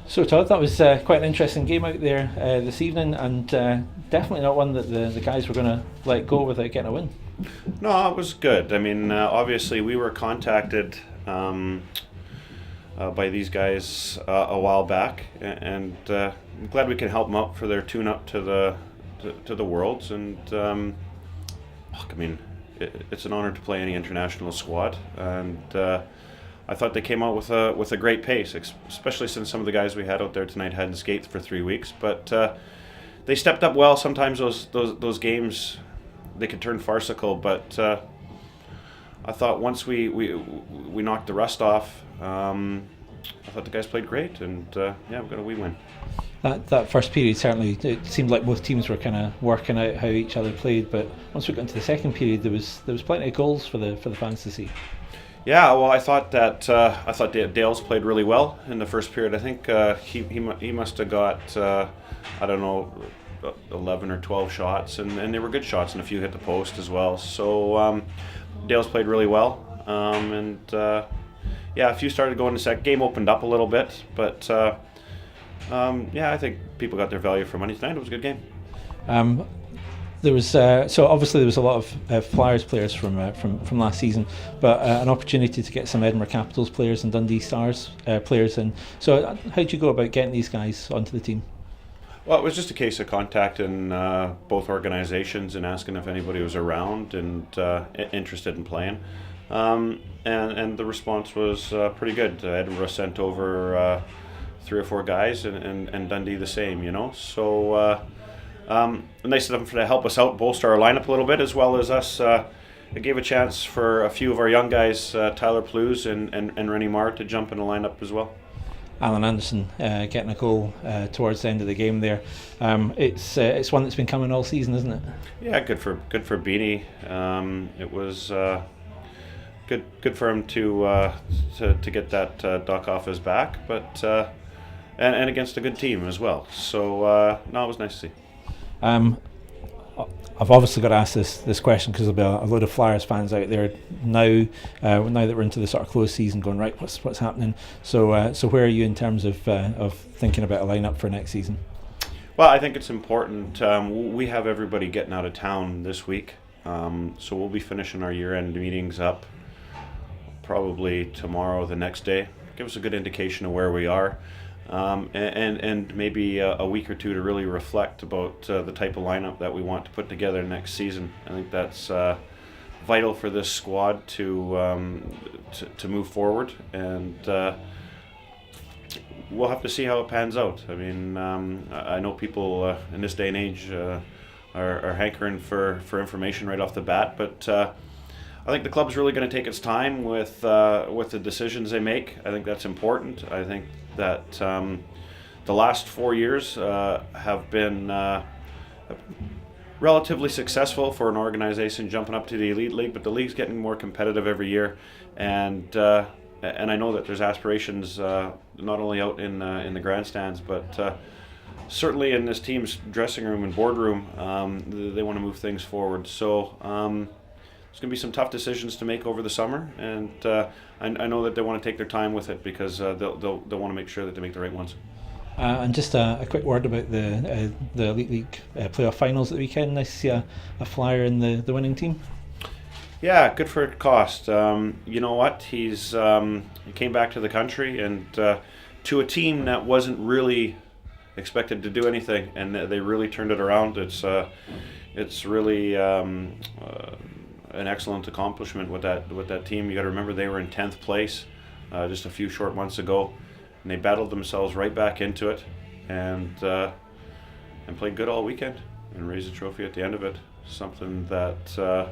So Todd, that was quite an interesting game out there this evening, and definitely not one that the guys were going to let go without getting a win. No, it was good. I mean, obviously, we were contacted by these guys a while back, and I'm glad we can help them out for their tune-up to the Worlds. And look, I mean, it's an honor to play any international squad, and I thought they came out with a great pace, especially since some of the guys we had out there tonight hadn't skated for 3 weeks. But they stepped up well. Sometimes those games they could turn farcical, but I thought once we knocked the rust off, I thought the guys played great, and yeah, we got a wee win. That first period certainly it seemed like both teams were kind of working out how each other played, but once we got into the second period, there was plenty of goals for the fans to see. Yeah, well, I thought Dale's played really well in the first period. I think he must have got I don't know 11 or 12 shots, and they were good shots, and a few hit the post as well. So Dale's played really well, and yeah, a few started going. The game opened up a little bit, but yeah, I think people got their value for money tonight. It was a good game. There was so obviously there was a lot of Flyers players from last season, but an opportunity to get some Edinburgh Capitals players and Dundee Stars players in. So how did you go about getting these guys onto the team? Well, it was just a case of contacting both organizations and asking if anybody was around and interested in playing, and the response was pretty good. Edinburgh sent over 3 or 4 guys, and Dundee the same. So. Nice of them to help us out, bolster our lineup a little bit, as well as us. It gave a chance for a few of our young guys, Tyler Plews and Rennie Marr, to jump in the lineup as well. Alan Anderson getting a goal towards the end of the game there. It's one that's been coming all season, isn't it? Yeah, good for Beanie. It was good for him to get that duck off his back, but and against a good team as well. So no, it was nice to see. I've obviously got to ask this question because there'll be a load of Flyers fans out there now. Now that we're into the sort of close season, going right, what's happening? So where are you in terms of thinking about a lineup for next season? Well, I think it's important. We have everybody getting out of town this week, so we'll be finishing our year-end meetings up probably tomorrow, the next day. Give us a good indication of where we are. And maybe a week or two to really reflect about the type of lineup that we want to put together next season. I think that's vital for this squad to move forward, and we'll have to see how it pans out. I mean, I know people in this day and age are hankering for information right off the bat, but I think the club's really going to take its time with the decisions they make. I think that's important. I think that the last 4 years have been relatively successful for an organization jumping up to the Elite League, but the league's getting more competitive every year, and I know that there's aspirations not only out in the grandstands, but certainly in this team's dressing room and boardroom. They want to move things forward. So there's going to be some tough decisions to make over the summer, and I know that they want to take their time with it because they'll want to make sure that they make the right ones. And just a quick word about the Elite League playoff finals at the weekend. Nice to see a Flyer in the winning team. Yeah, good for Cost. You know what? He came back to the country and to a team that wasn't really expected to do anything, and they really turned it around. It's really an excellent accomplishment with that team. You got to remember they were in 10th place just a few short months ago, and they battled themselves right back into it, and played good all weekend and raised a trophy at the end of it. Something that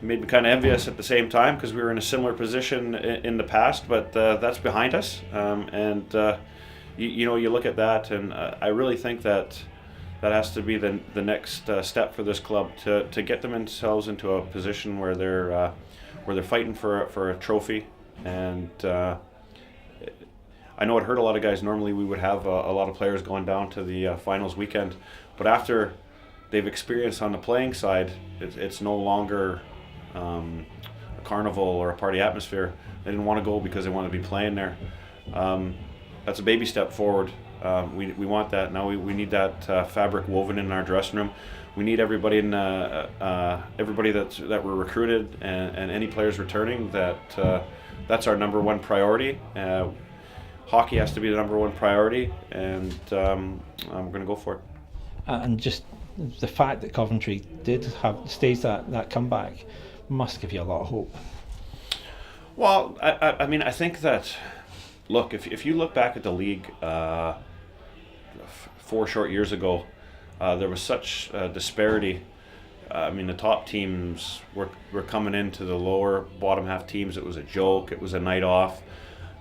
made me kind of envious at the same time because we were in a similar position in the past, but that's behind us. You look at that, and I really think that has to be the next step for this club to get themselves into a position where they're fighting for a trophy. And I know it hurt a lot of guys. Normally we would have a lot of players going down to the finals weekend, but after they've experienced on the playing side, it's no longer a carnival or a party atmosphere. They didn't want to go because they wanted to be playing there. that's a baby step forward. We want that now. We need that fabric woven in our dressing room. We need everybody in everybody that we're recruited and any players returning. That's our number one priority. Hockey has to be the number one priority, and we're going to go for it. And just the fact that Coventry did staged that comeback must give you a lot of hope. Well, I mean, I think that, look, if you look back at the league 4 short years ago, there was such disparity. I mean, the top teams were coming into the lower bottom half teams. It was a joke. It was a night off.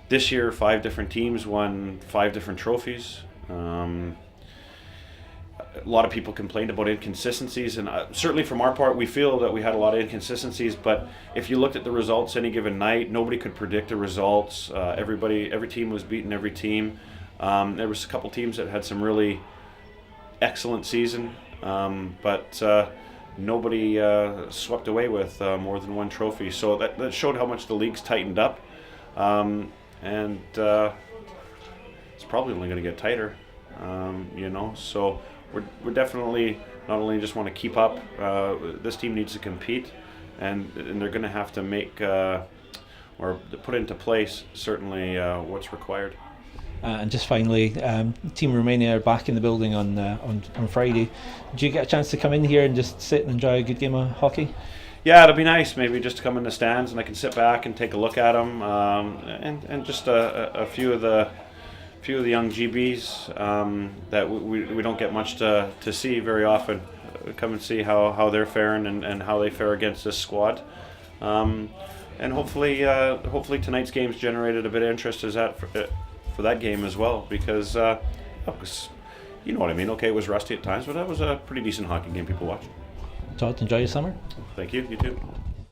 This year, 5 different teams won 5 different trophies. A lot of people complained about inconsistencies, and certainly from our part, we feel that we had a lot of inconsistencies. But if you looked at the results any given night, nobody could predict the results. Every team was beating every team. There was a couple teams that had some really excellent season, but nobody swept away with more than 1 trophy. So that showed how much the league's tightened up, and it's probably only going to get tighter. So we're definitely not only just want to keep up. This team needs to compete, and they're going to have to make or put into place certainly what's required. And just finally, Team Romania are back in the building on Friday. Do you get a chance to come in here and just sit and enjoy a good game of hockey? Yeah, it'll be nice. Maybe just to come in the stands and I can sit back and take a look at them, and just a few of the young GBs that we don't get much to see very often. Come and see how they're faring and how they fare against this squad. And hopefully tonight's game's generated a bit of interest for that game as well, because you know what I mean. Okay, it was rusty at times, but that was a pretty decent hockey game people watched. Todd, enjoy your summer. Thank you. You too.